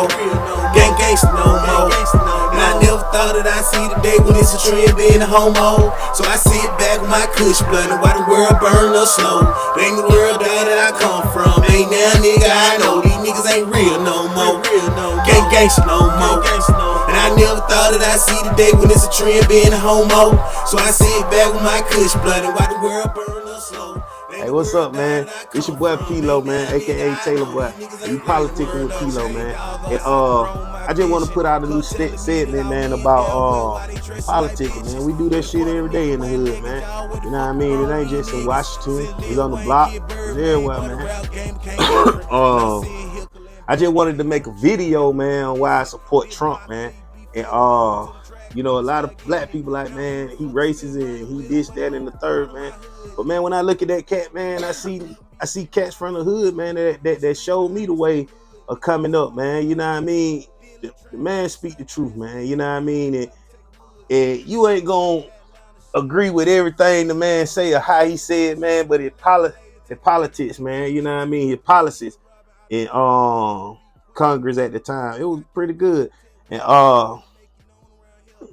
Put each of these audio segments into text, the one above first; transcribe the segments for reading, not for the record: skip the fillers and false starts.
more. Gang gangsta no more. And I never thought that I'd see the day when it's a trend being a homo. So I sit back with my kush blunt and watch the world burn up slow. It ain't the world down that I come from. Ain't now nigga I know. These niggas ain't real no more. Gang gangsta no more. And I never thought that I'd see the day when it's a trend being a homo. So I sit back with my kush blunt and watch the world burn up slow. Hey, what's up, man? It's your boy Pelo, man, aka Taylor Boy. You politicking with Pelo, man. And I just want to put out a new segment, man, about politicking, man. We do that shit every day in the hood, man. You know what I mean? It ain't just in Washington. It's on the block. It's everywhere, man. I just wanted to make a video, man, on why I support Trump, man. And you know, a lot of black people like, man, he racist and he this, that, and the third, man. But man, when I look at that cat, man, I see cats from the hood, man, that showed me the way of coming up, man. You know what I mean? The man speak the truth, man. You know what I mean? And you ain't gonna agree with everything the man say or how he said, man, but it politics, man. You know what I mean? His policies in Congress at the time, it was pretty good. And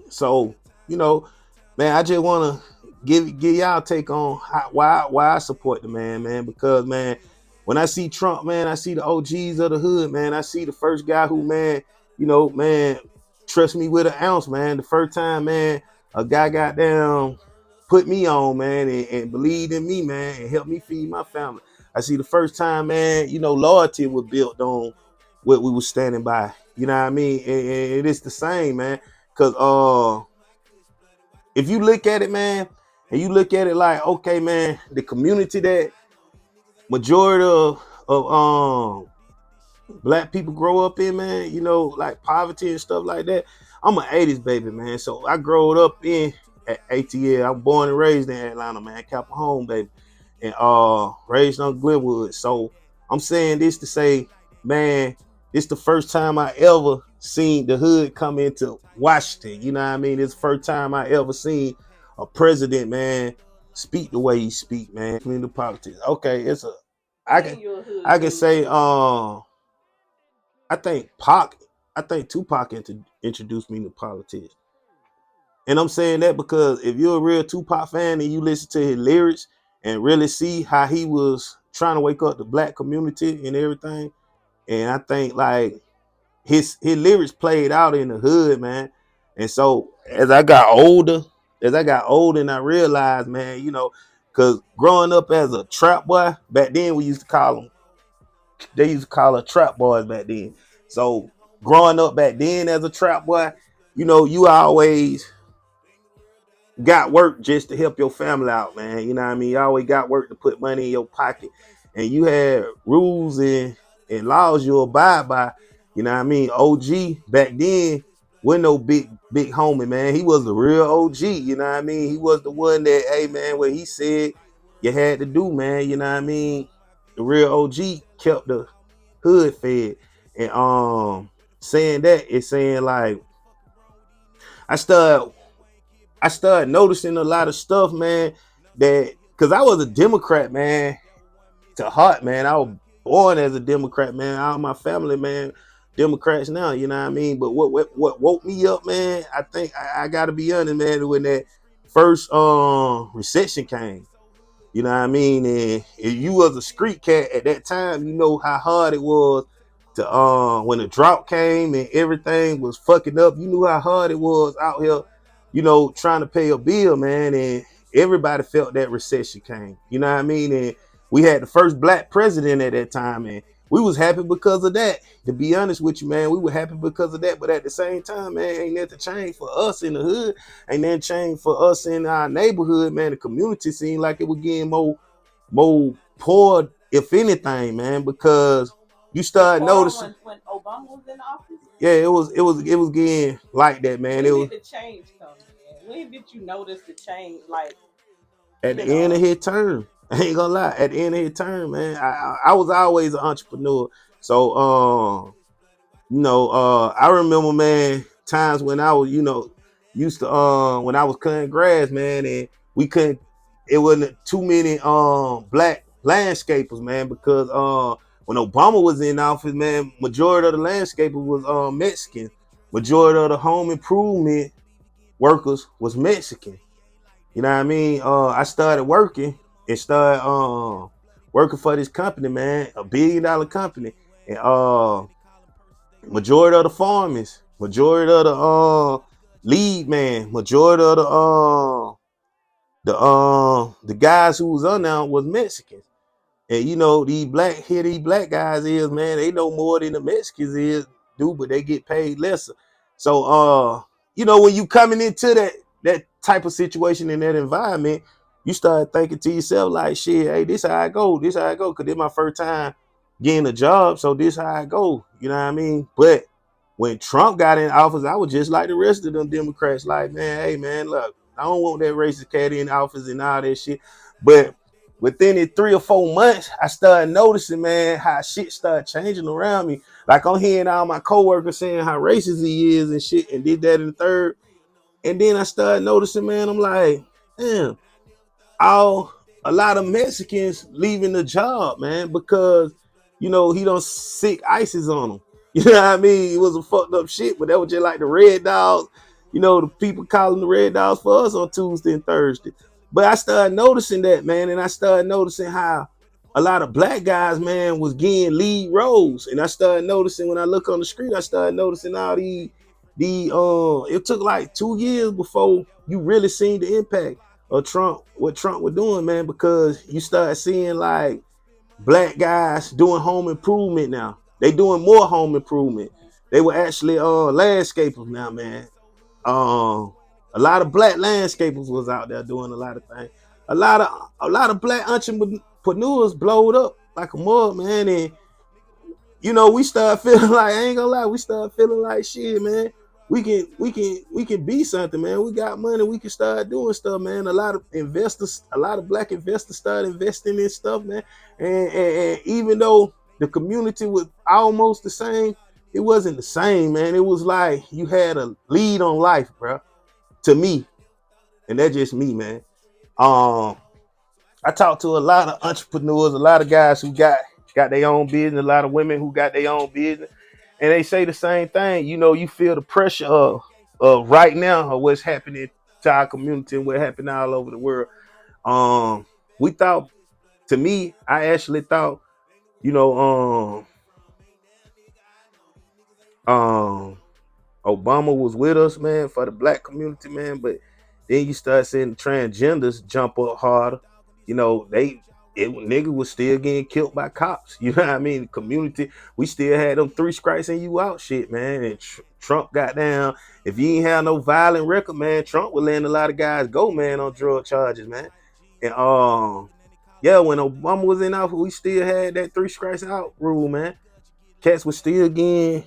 so, you know, man, I just want to give y'all take on why I support the man, because, man, when I see Trump, man, I see the OGs of the hood, man. I see the first guy who, man, you know, man, trust me with an ounce, man. The first time, man, a guy got down, put me on, man, and believed in me, man, and helped me feed my family. I see the first time, man, you know, loyalty was built on what we was standing by. You know what I mean? And it's the same, man. Cause if you look at it, man, and you look at it like, okay, man, the community that majority of black people grow up in, man, you know, like poverty and stuff like that. I'm an 80s baby, man. So I growed up in at ATL. I'm born and raised in Atlanta, man, Capitol Home, baby. And raised on Glenwood. So I'm saying this to say, man, it's the first time I ever seen the hood come into Washington. You know what I mean? It's the first time I ever seen a president, man, speak the way he speak, man. Into politics. Okay, I can say I think Tupac introduced me to politics. And I'm saying that because if you're a real Tupac fan and you listen to his lyrics and really see how he was trying to wake up the black community and everything, and I think like his lyrics played out in the hood, man. And so as I got older and I realized, man, you know, because growing up as a trap boy, back then they used to call her trap boys back then. So growing up back then as a trap boy, you know, you always got work just to help your family out, man. You know what I mean? You always got work to put money in your pocket. And you had rules and laws you abide by. You know what I mean? OG back then wasn't no big homie, man. He was the real OG, you know what I mean? He was the one that, hey, man, what he said you had to do, man. You know what I mean? The real OG kept the hood fed. And saying that, it's saying like I started noticing a lot of stuff, man, that because I was a Democrat, man, to heart, man. I was born as a Democrat, man. All my family, man, Democrats now, you know what I mean? But what woke me up, man, I think I gotta be honest, man, when that first recession came. You know what I mean? And if you was a street cat at that time, you know how hard it was to when the drought came and everything was fucking up. You knew how hard it was out here, you know, trying to pay a bill, man. And everybody felt that recession came. You know what I mean? And we had the first black president at that time, and we was happy because of that. To be honest with you, man, we were happy because of that. But at the same time, man, ain't nothing changed for us in the hood. Ain't nothing changed for us in our neighborhood, man. The community seemed like it was getting more poor, if anything, man, because you start noticing when Obama was in office. Yeah, it was getting like that, man. When did the change come? Man? When did you notice the change? Like at the end of his term. I ain't gonna lie. At the end of his term, man, I was always an entrepreneur. So you know, I remember, man, times when I was, you know, used to when I was cutting grass, man, and we couldn't. It wasn't too many black landscapers, man, because When Obama was in office, man, majority of the landscapers was Mexican. Majority of the home improvement workers was Mexican. You know what I mean? I started working and started working for this company, man, $1 billion company. And majority of the farmers, majority of the lead man, majority of the guys who was on there was Mexicans. And you know, these black guys is, man, they know more than the Mexicans is do, but they get paid lesser. So you know, when you coming into that type of situation in that environment, you start thinking to yourself, like, shit, hey, this how I go, this how I go, cause this my first time getting a job, so this how I go. You know what I mean? But when Trump got in office, I was just like the rest of them Democrats, like, man, hey man, look, I don't want that racist cat in office and all that shit. But within it 3 or 4 months, I started noticing, man, how shit started changing around me. Like I'm hearing all my coworkers saying how racist he is and shit, and did that in the third. And then I started noticing, man, I'm like, damn, all a lot of Mexicans leaving the job, man, because you know he don't sick ISIS on them. You know what I mean? It was a fucked up shit, but that was just like the Red Dogs. You know, the people calling the Red Dogs for us on Tuesday and Thursday. But I started noticing that, man, and I started noticing how a lot of black guys, man, was getting lead roles. And I started noticing when I look on the street, I started noticing all it took like 2 years before you really seen the impact of Trump, what Trump was doing, man, because you start seeing like black guys doing home improvement now. They doing more home improvement. They were actually landscapers now, man. A lot of black landscapers was out there doing a lot of things. A lot of black entrepreneurs blowed up like a mug, man, and you know, we start feeling like, I ain't gonna lie, we start feeling like shit, man. We can be something, man. We got money, we can start doing stuff, man. A lot of black investors started investing in stuff, man. And even though the community was almost the same, it wasn't the same, man. It was like you had a lead on life, bro. To me, and that's just me, man. Um, I talked to a lot of entrepreneurs, a lot of guys who got their own business, a lot of women who got their own business, and they say the same thing. You know, you feel the pressure of right now of what's happening to our community and what happened all over the world. We thought, to me, I actually thought, you know, um, Obama was with us, man, for the black community, man. But then you start seeing the transgenders jump up harder. You know, niggas was still getting killed by cops. You know what I mean? The community, we still had them 3 strikes and you out shit, man. And Trump got down. If you ain't have no violent record, man, Trump would letting a lot of guys go, man, on drug charges, man. And yeah, when Obama was in office, we still had that 3 strikes out rule, man. Cats was still getting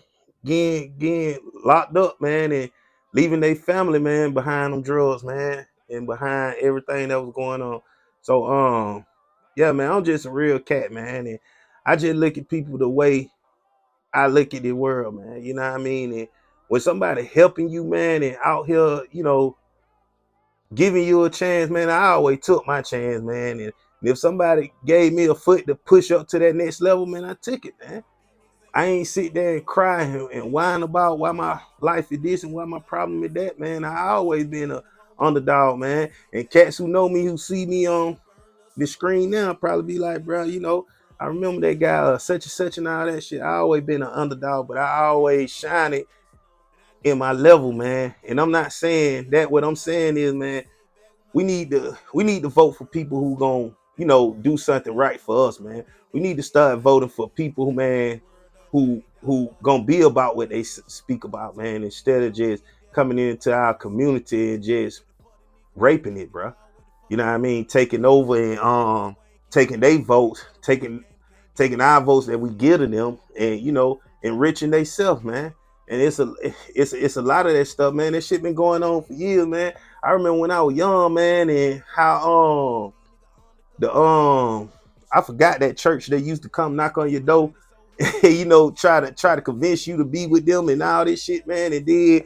locked up, man, and leaving their family, man, behind them drugs, man, and behind everything that was going on. So, yeah, man, I'm just a real cat, man, and I just look at people the way I look at the world, man. You know what I mean? And when somebody helping you, man, and out here, you know, giving you a chance, man, I always took my chance, man. And if somebody gave me a foot to push up to that next level, man, I took it, man. I ain't sit there and cry and whine about why my life is this and why my problem is that, man. I always been a underdog, man. And cats who know me, who see me on the screen now, probably be like, bro, you know, I remember that guy, such and such and all that shit. I always been an underdog, but I always shine it in my level, man. And I'm not saying that. What I'm saying is, man, we need to vote for people who gon' you know do something right for us, man. We need to start voting for people, man, who gonna be about what they speak about, man, instead of just coming into our community and just raping it, bro. You know what I mean? Taking over and taking their votes, taking our votes that we give to them, and you know enriching themselves, man. And it's a lot of that stuff, man. That shit been going on for years, man. I remember when I was young, man, and how the I forgot that church they used to come knock on your door, you know, try to convince you to be with them and all this shit, man. And then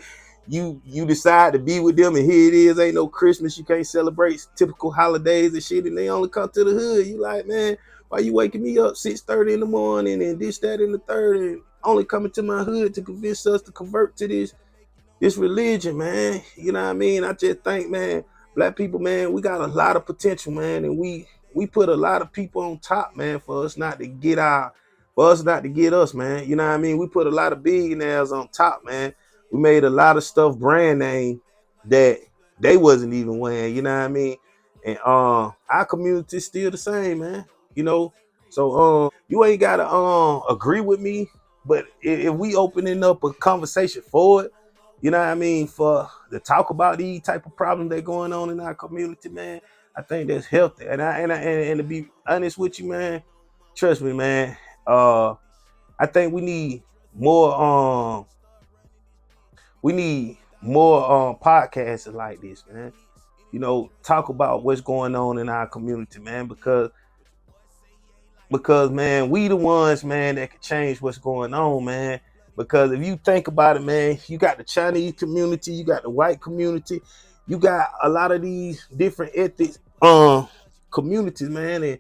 you decide to be with them, and here it is, ain't no Christmas, you can't celebrate typical holidays and shit, and they only come to the hood. You like, man, Why you waking me up 6:30 in the morning and this, that, and the third, and only coming to my hood to convince us to convert to this religion, man. You know what I mean? I just think, man, black people, man, we got a lot of potential, man, and we put a lot of people on top, man, for us not to get us, man. You know what I mean? We put a lot of billionaires on top, man. We made a lot of stuff brand name that they wasn't even wearing. You know what I mean? And our community is still the same, man. You know, so you ain't gotta agree with me, but if we opening up a conversation for it, you know what I mean, for to talk about these type of problems that going on in our community, man, I think that's healthy. And to be honest with you, man, trust me, man. I think more um we need more podcasts like this, man. You know, talk about what's going on in our community, man, because man, we the ones, man, that can change what's going on, man. Because if you think about it, man, you got the Chinese community, you got the white community, you got a lot of these different ethnic communities, man, and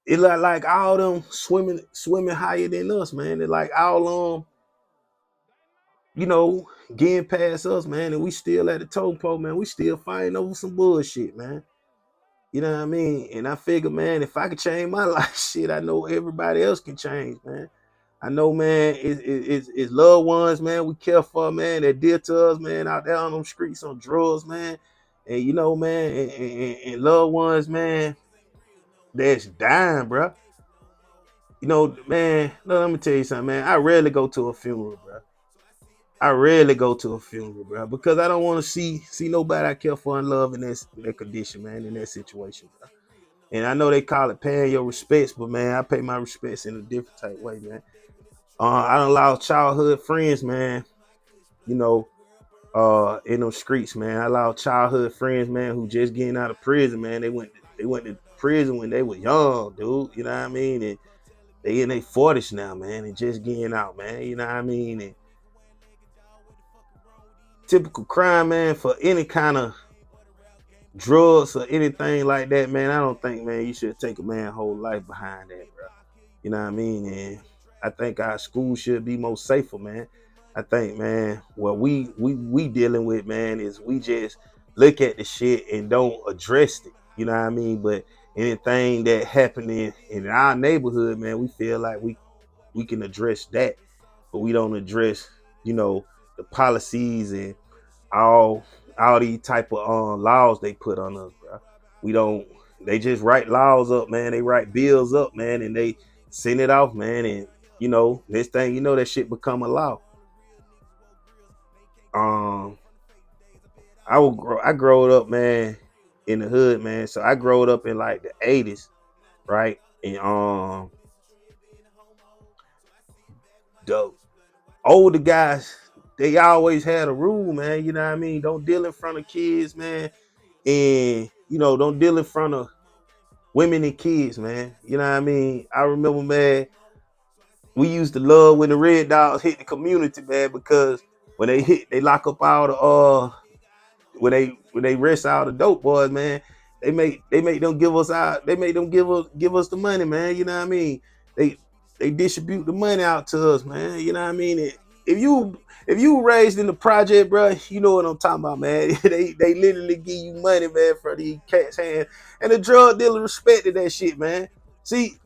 it like all them swimming higher than us, man. It like all you know, getting past us, man, and we still at the toe pole, man. We still fighting over some bullshit, man. You know what I mean? And I figure, man, if I could change my life, shit, I know everybody else can change, man. I know, man, it's loved ones, man, we care for, man, that dear to us, man, out there on them streets on drugs, man. And you know, man, and loved ones, man, that's dying, bro. You know, man, no, let me tell you something, man. I rarely go to a funeral, bro. I rarely go to a funeral, bro, because I don't want to see nobody I care for and love in that condition, man, in that situation, bro. And I know they call it paying your respects, but man, I pay my respects in a different type way, man. I don't allow childhood friends, man, you know, in those streets, man. I allow childhood friends, man, who just getting out of prison, man. They went to prison when they were young, dude. You know what I mean? And they in their 40s now, man, and just getting out, man. You know what I mean? And typical crime, man, for any kind of drugs or anything like that, man. I don't think, man, you should take a man's whole life behind that, bro. You know what I mean? And I think our school should be more safer, man. I think, man, what we dealing with, man, is we just look at the shit and don't address it. You know what I mean? But anything that happened in our neighborhood, man, we feel like we can address that, but we don't address, you know, the policies and all all these type of laws they put on us, bro. We don't. They just write laws up, man. They write bills up, man, and they send it off, man. And you know, next thing you know, that shit become a law. Um, I growed up, man, in the hood, man. So I growed up in like the '80s, right? And the older guys, they always had a rule, man. You know what I mean? Don't deal in front of kids, man, and you know, don't deal in front of women and kids, man. You know what I mean? I remember, man, we used to love when the red dogs hit the community, man, because when they hit, they lock up all the when they arrest all the dope boys, man. They make them give us the money, man. You know what I mean? They they distribute the money out to us, man. You know what I mean? If you were raised in the project, bro, you know what I'm talking about, man. They literally give you money, man, for these cats' hands, and the drug dealer respected that shit, man. See,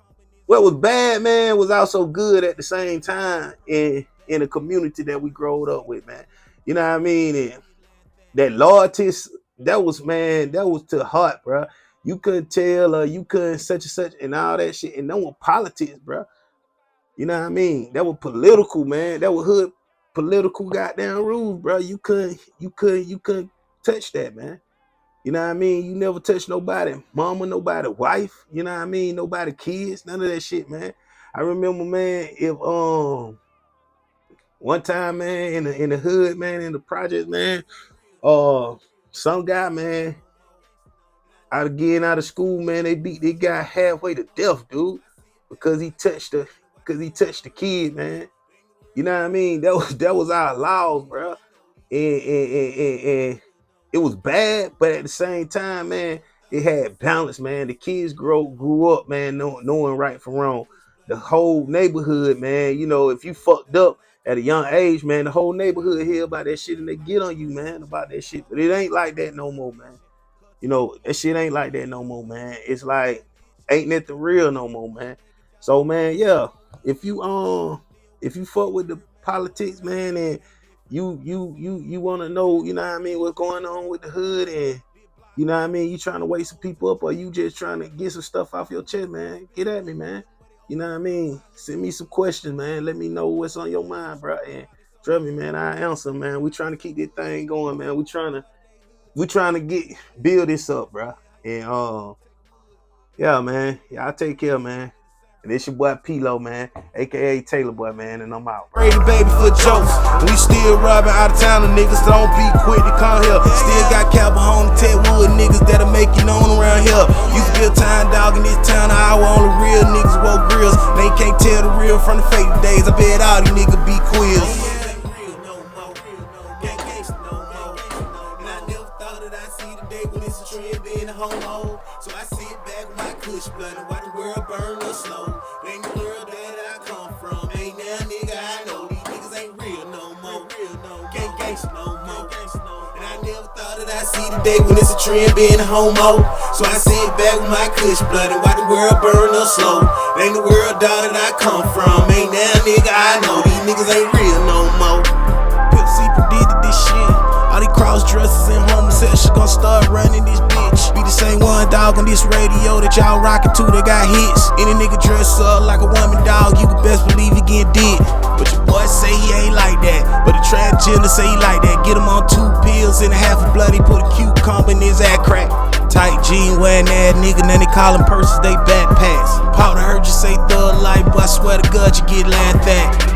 what was bad, man, was also good at the same time in the community that we growed up with, man. You know what I mean? And that loyalty, that was, man, that was to heart, bro. You couldn't tell, you couldn't such and such and all that shit, and that was politics, bro. You know what I mean? That was political, man. That was hood political goddamn rules, bro. You couldn't touch that, man. You know what I mean? You never touch nobody, mama, nobody, wife. You know what I mean? Nobody, kids, none of that shit, man. I remember, man, if one time, man, in the hood, man, in the project, man, uh, some guy, man, out of school, man, they beat this guy halfway to death, dude, because he touched the kid, man. You know what I mean? That was our laws, bro. And it was bad, but at the same time, man, it had balance, man. The kids grew up, man, knowing right from wrong. The whole neighborhood, man, you know, if you fucked up at a young age, man, the whole neighborhood hear about that shit and they get on you, man, about that shit. But it ain't like that no more, man. You know, that shit ain't like that no more, man. It's like ain't nothing real no more, man. So, man, yeah, if you fuck with the politics, man, and you want to know, you know what I mean, what's going on with the hood, and you know what I mean, you trying to wake some people up, or you just trying to get some stuff off your chest, man, get at me, man. You know what I mean? Send me some questions, man. Let me know what's on your mind, bro. And trust me, man, I answer, man. We trying to keep this thing going, man. We trying to build this up, bro. And yeah, man. Yeah, I take care, man. And it's your boy Pelo, man, aka Taylor Boy, man, and I'm out. Brady baby for jokes. We still robbing out of town, and niggas don't be quick to come here. Still got Calhoun and Ted Wood niggas that'll make you known around here. Used to be a time dog in this town, I only real niggas wore grills. They can't tell the real from the fake days. I bet all these niggas be quills. Homo. So I sit back with my kush blunt and watch the world burn up slow. Ain't the world that I come from. Ain't now nigga I know these niggas ain't real no more. Can't gangsta no more. And I never thought that I'd see the day when it's a trend being a homo. So I sit back with my kush blunt and watch the world burn up slow. Ain't the world that I come from. Ain't now nigga I know these niggas ain't real no more. Pimp C predicted this shit. All these cross dressers and homosexuals gon' start running this bitch. Be the same one dog on this radio that y'all rockin' to that got hits. Any nigga dress up like a woman dog, you can best believe he getting dick. But your boy say he ain't like that, but the transgender say he like that. Get him on 2 pills and a half of blood, he put a cucumber in his ass crack. Tight jean wearing ass nigga, now they callin' purses they backpacks. Powder heard you say thug life, but I swear to God you get laughed at.